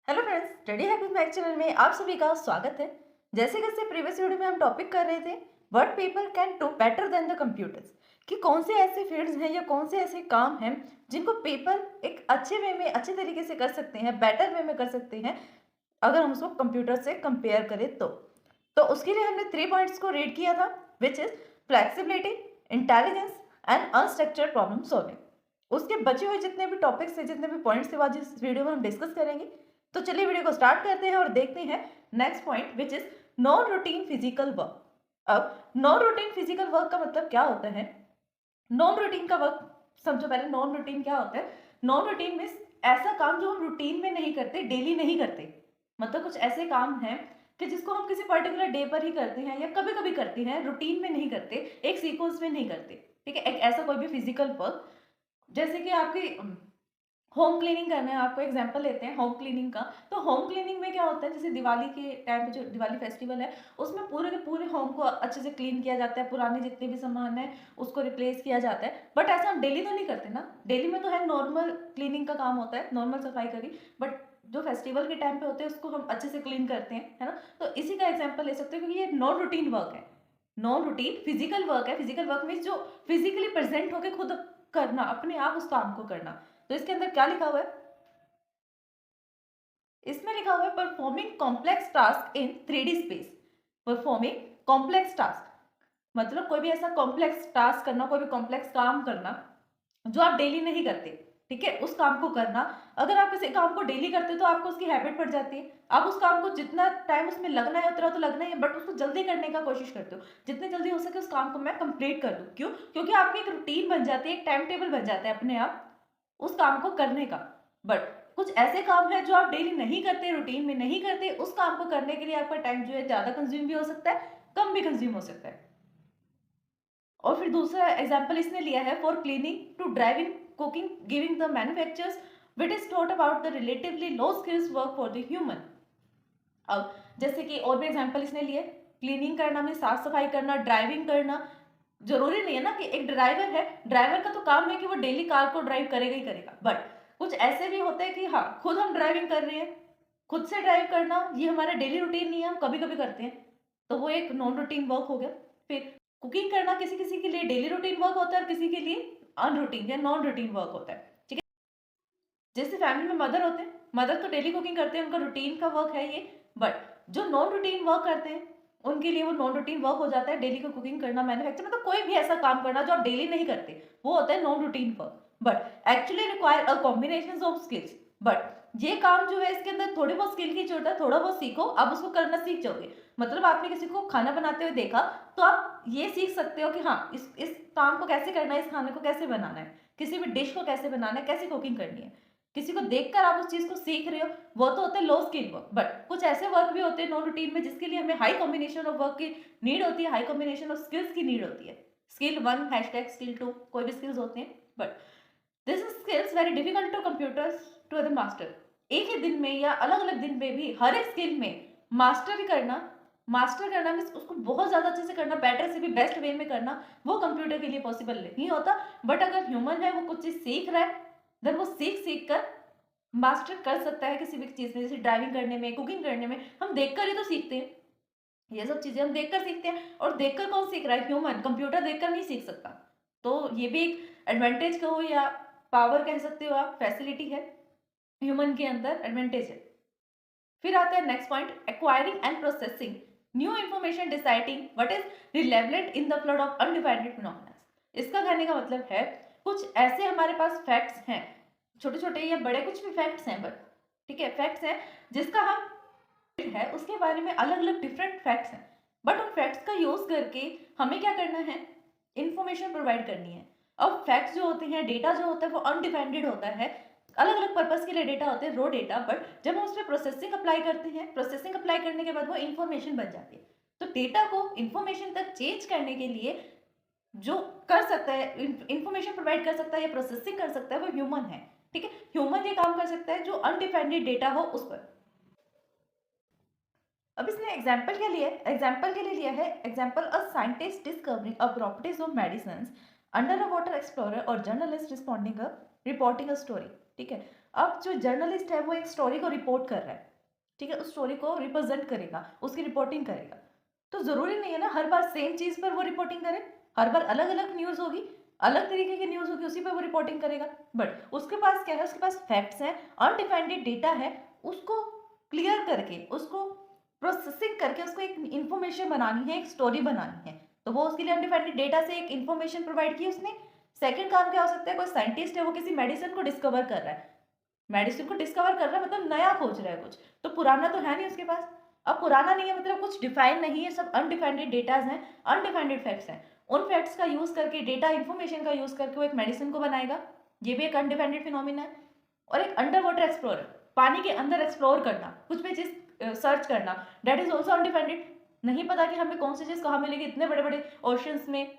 Hello friends, study habit math channel में आप सभी का स्वागत है। जैसे कि प्रीवियस वीडियो में हम टॉपिक कर रहे थे what people can do better than the computers, कि कौन से ऐसे फील्ड्स हैं या कौन से ऐसे काम हैं जिनको पीपल एक अच्छे वे में अच्छे तरीके से कर सकते हैं, बेटर वे में कर सकते हैं अगर हम उसको कंप्यूटर से कंपेयर करें तो उसके लिए हमने 3 पॉइंट्स को रीड किया था, which is flexibility, intelligence and unstructured problem solving. उसके बचे हुए जितने भी टॉपिक्स हैं, जितने भी पॉइंट्स के बाद इस वीडियो में हम डिस्कस करेंगे। तो चलिए वीडियो को स्टार्ट करते हैं और देखते हैं next point, which is non routine physical work. अब नॉन रूटीन फिजिकल वर्क का मतलब क्या होता है? नॉन रूटीन का वर्क समझो पहले। नॉन रूटीन क्या होता है? नॉन रूटीन मीन्स ऐसा काम जो हम रूटीन में नहीं करते, डेली नहीं करते। मतलब कुछ ऐसे काम हैं कि जिसको हम किसी पर्टिकुलर डे पर ही करते हैं या कभी कभी करते हैं, रूटीन में नहीं करते, एक सीक्वेंस में नहीं करते। ठीक है, एक ऐसा कोई भी फिजिकल वर्क, जैसे कि आपकी होम क्लीनिंग करना है। आपको एग्जांपल लेते हैं होम क्लीनिंग का। तो होम क्लीनिंग में क्या होता है, जैसे दिवाली के टाइम पे जो दिवाली फेस्टिवल है, उसमें पूरे के पूरे होम को अच्छे से क्लीन किया जाता है, पुराने जितने भी सामान है उसको रिप्लेस किया जाता है। बट ऐसा हम डेली तो नहीं करते ना। डेली में तो है नॉर्मल क्लीनिंग का काम होता है, नॉर्मल सफाई करी। बट जो फेस्टिवल के टाइम पे होते हैं उसको हम अच्छे से क्लीन करते हैं, है ना। तो इसी का एग्जाम्पल ले सकते हो, क्योंकि ये नॉन रूटीन वर्क है। नॉन रूटीन फिजिकल वर्क है। फिजिकल वर्क मीन्स जो फिजिकली प्रेजेंट होकर खुद करना, अपने आप उस काम को करना। तो इसके अंदर क्या लिखा हुआ है? इसमें लिखा हुआ है performing complex task in 3D space. Performing complex task मतलब कोई भी ऐसा कॉम्प्लेक्स टास्क करना, कोई भी कॉम्प्लेक्स काम करना जो आप डेली नहीं करते। ठीक है, उस काम को करना। अगर आप किसी काम को डेली करते हो तो आपको उसकी हैबिट पड़ जाती है। आप उस काम को जितना टाइम उसमें लगना है उतना तो लगना ही है, बट उसको जल्दी करने का कोशिश करते हो, जितनी जल्दी हो सके उस काम को मैं कंप्लीट कर दूं। क्यों? क्योंकि आपकी एक रूटीन बन जाती है, एक टाइम टेबल बन जाता है अपने आप उस काम को करने का। बट कुछ ऐसे काम है जो आप डेली नहीं करते, रूटीन में नहीं करते, उस काम को करने के लिए आपका टाइम जो है ज्यादा कंज्यूम भी हो सकता है, कम भी कंज्यूम हो सकता है। और फिर दूसरा एग्जाम्पल इसने लिया है for cleaning to drive in cooking giving the manufacturers with is thought about the relatively low skills work for the human. अब जैसे कि और भी एग्जाम्पल इसने लिए, क्लीनिंग करना में साफ सफाई करना, ड्राइविंग करना। जरूरी नहीं है ना कि एक ड्राइवर है, ड्राइवर का तो काम है कि वो डेली कार को ड्राइव करेगा ही करेगा। बट कुछ ऐसे भी होते हैं कि हाँ, खुद हम ड्राइविंग कर रहे हैं, खुद से ड्राइव करना ये हमारा डेली रूटीन नहीं है, हम कभी कभी करते हैं, तो वो एक नॉन रूटीन वर्क हो गया। फिर कुकिंग करना किसी किसी के लिए डेली रूटीन वर्क होता है और किसी के लिए अनरूटीन या नॉन रूटीन वर्क होता है। ठीक है, जैसे फैमिली में मदर होते हैं, मदर तो डेली कुकिंग करते हैं, उनका रूटीन का वर्क है ये। बट जो नॉन रूटीन वर्क करते हैं उनके लिए वो नॉन रूटीन वर्क हो जाता है, डेली को कुकिंग करना, मैन्युफैक्चर, मतलब कोई भी ऐसा काम करना जो आप डेली नहीं करते, वो होता है non routine work. But actually require a combination of skills. But ये काम जो है इसके अंदर थोड़ी बहुत स्किल की जरूरत है, थोड़ा बहुत सीखो, आप उसको करना सीख जाओगे। मतलब आपने किसी को खाना बनाते हुए देखा तो आप ये सीख सकते हो कि हाँ, इस काम को कैसे करना है, इस खाने को कैसे बनाना है, किसी भी डिश को कैसे बनाना है, कैसे कुकिंग करनी है। किसी को देखकर आप उस चीज को सीख रहे हो, वो तो होता है लो स्किल वर्क। बट कुछ ऐसे वर्क भी होते हैं नॉन रूटीन में जिसके लिए हमें हाई कॉम्बिनेशन ऑफ वर्क की नीड होती है, हाई कॉम्बिनेशन ऑफ स्किल्स की नीड होती है। स्किल 1 हैशटैग स्किल 2 कोई भी स्किल्स होते हैं। But this skills very difficult to computers to the master. एक ही दिन में या अलग अलग दिन में भी हर एक स्किल में मास्टर करना मीन्स उसको बहुत ज्यादा अच्छे से करना, बेटर से भी बेस्ट वे में करना, वो कंप्यूटर के लिए पॉसिबल नहीं होता। बट अगर ह्यूमन है, वो कुछ चीज सीख रहा है, देन वो सीख सीख कर मास्टर कर सकता है किसी भी चीज में। जैसे ड्राइविंग करने में, कुकिंग करने में हम देखकर ही तो सीखते हैं। ये सब चीजें हम देखकर सीखते हैं, और देखकर कौन सीख रहा है? ह्यूमन। कंप्यूटर देखकर नहीं सीख सकता। तो ये भी एक एडवांटेज कहो या पावर कह सकते हो आप, फैसिलिटी है ह्यूमन के अंदर, एडवांटेज है। फिर आता है next point, acquiring and processing new information, deciding what is relevant in the flood of undefined phenomena. इसका कहने का मतलब है कुछ ऐसे हमारे पास फैक्ट्स हैं, छोटे छोटे या बड़े कुछ भी फैक्ट्स हैं, बट ठीक है, फैक्ट्स हैं जिसका हम है उसके बारे में अलग अलग डिफरेंट फैक्ट्स हैं। बट उन फैक्ट्स का यूज करके हमें क्या करना है? इंफॉर्मेशन प्रोवाइड करनी है। अब फैक्ट्स जो होते हैं, डेटा जो होता है, वो अनडिफाइंडेड होता है, अलग अलग पर्पस के लिए डेटा होते हैं, रो डेटा। बट जब हम उस पर प्रोसेसिंग अप्लाई करते हैं, प्रोसेसिंग अप्लाई करने के बाद वो इंफॉर्मेशन बन जाती है। तो डेटा को इंफॉर्मेशन तक चेंज करने के लिए जो कर सकता है, इंफॉर्मेशन प्रोवाइड कर सकता है या प्रोसेसिंग कर सकता है, वो ह्यूमन है। ठीक है, ह्यूमन ये काम कर सकता है जो अनडिफाइंडेड डेटा हो उस पर। अब इसने एग्जाम्पल क्या लिया है? एग्जाम्पल के लिए लिया है example, a scientist discovering a properties of medicine under a water explorer और journalist responding a reporting a story. ठीक है, अब जो जर्नलिस्ट है वो एक स्टोरी को रिपोर्ट कर रहा है, ठीक है, उस स्टोरी को रिप्रेजेंट करेगा, उसकी रिपोर्टिंग करेगा। तो जरूरी नहीं है ना हर बार सेम चीज पर वो रिपोर्टिंग करे, हर बार अलग अलग न्यूज होगी, अलग तरीके की न्यूज होगी, उसी पर वो रिपोर्टिंग करेगा। बट उसके पास क्या है, उसके पास फैक्ट्स हैं, अनडिफाइंड डेटा है, उसको क्लियर करके, उसको प्रोसेसिंग करके उसको एक इंफॉर्मेशन बनानी है, एक स्टोरी बनानी है। तो वो उसके लिए अनडिफाइंड डेटा से एक इंफॉर्मेशन प्रोवाइड की उसने। सेकंड काम क्या हो सकता है, कोई साइंटिस्ट है, वो किसी मेडिसिन को डिस्कवर कर रहा है, मेडिसिन को डिस्कवर कर रहा है मतलब नया खोज रहा है कुछ, तो पुराना तो है नहीं उसके पास। अब पुराना नहीं है मतलब कुछ डिफाइन नहीं है, सब अनडिफाइंड डेटाज हैं, अनडिफाइंड फैक्ट्स हैं। उन फैक्ट्स का यूज करके, डेटा इंफॉर्मेशन का यूज करके वो एक मेडिसिन को बनाएगा, ये भी एक अनडिफाइंड फिनोमिना है। और एक अंडर वाटर एक्सप्लोरर, पानी के अंदर एक्सप्लोर करना, कुछ भी चीज सर्च करना, दैट इज ऑल्सो अनडिफाइंड। नहीं पता कि हमें कौन सी चीज कहाँ मिलेगी, इतने बड़े बड़े ओशंस में,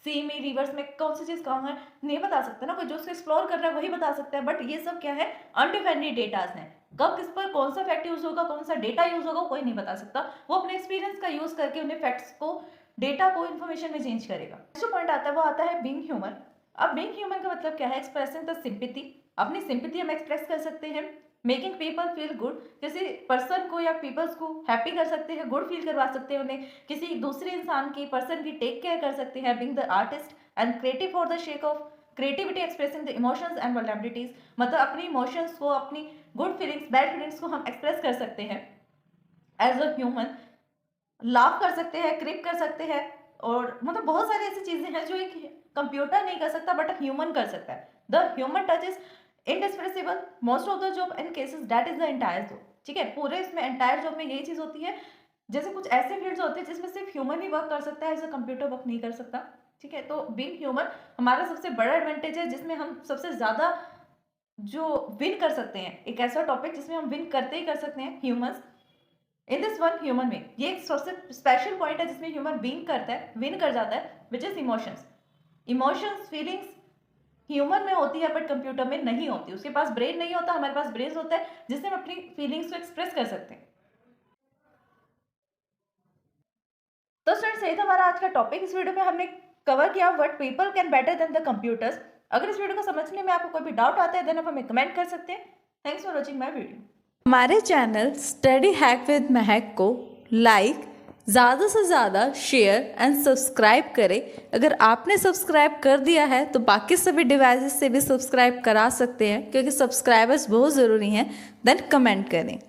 सी में, रिवर्स में कौन सी चीज कहाँ है नहीं बता सकता ना कोई, जो उसको एक्सप्लोर कर रहा है वही बता सकता है। बट ये सब क्या है, अनडिफाइंड डेटाज हैं, कब किस पर कौन सा फैक्ट यूज होगा, कौन सा डेटा यूज होगा, कोई नहीं बता सकता। वो अपने एक्सपीरियंस का यूज करके उन्हें फैक्ट्स को, डेटा को इन्फॉर्मेशन में चेंज करेगा। जो पॉइंट आता है वो आता है बीइंग ह्यूमन। अब बीइंग ह्यूमन का मतलब क्या है, एक्सप्रेसिंग द सिंपैथी, अपनी सिंपैथी हम एक्सप्रेस कर सकते हैं। मेकिंग पीपल फील गुड, किसी पर्सन को या पीपल्स को हैप्पी कर सकते हैं, गुड फील करवा सकते हैं उन्हें, किसी दूसरे इंसान की, पर्सन की टेक केयर कर सकते हैं। Being the artist and creative for the shake of creativity, expressing the emotions and vulnerabilities, मतलब अपनी इमोशंस को, अपनी गुड फीलिंग्स, बैड फीलिंग्स को हम एक्सप्रेस कर सकते हैं एज अ ह्यूमन। लाफ कर सकते हैं, क्रिप कर सकते हैं, और मतलब बहुत सारी ऐसी चीजें हैं जो एक कंप्यूटर नहीं कर सकता बट ह्यूमन कर सकता है। The human touch is indispensable most of the job and cases, that is the entire job, ठीक है, पूरे इसमें एंटायर जॉब में यही चीज होती है। जैसे कुछ ऐसे फील्ड्स होते हैं जिसमें सिर्फ ह्यूमन ही वर्क कर सकता है, ऐसे कंप्यूटर वर्क नहीं कर सकता, ठीक है। तो बीइंग ह्यूमन हमारा सबसे बड़ा एडवांटेज है, जिसमें हम सबसे ज्यादा जो विन कर सकते हैं, एक ऐसा टॉपिक जिसमें हम विन करते ही कर सकते हैं, humans in this one human being. ये एक सबसे स्पेशल पॉइंट है जिसमें ह्यूमन बीइंग करता है, विन कर जाता है, which is emotions. Emotions, feelings human में होती है बट कंप्यूटर में नहीं होती। उसके पास ब्रेन नहीं होता, हमारे पास ब्रेन होता है जिससे हम अपनी फीलिंग्स को एक्सप्रेस कर सकते हैं। तो स्टूडेंट्स, यही था हमारा आज का टॉपिक। इस वीडियो में हमने कवर किया what people can better than the computers. अगर इस वीडियो को समझने में आपको कोई भी डाउट आता है देन आप हमें कमेंट कर सकते हैं। Thanks for watching my video. हमारे चैनल स्टडी हैक विद महक को लाइक, ज़्यादा से ज़्यादा शेयर एंड सब्सक्राइब करें। अगर आपने सब्सक्राइब कर दिया है तो बाकी सभी डिवाइसेस से भी सब्सक्राइब करा सकते हैं, क्योंकि सब्सक्राइबर्स बहुत ज़रूरी हैं। देन कमेंट करें।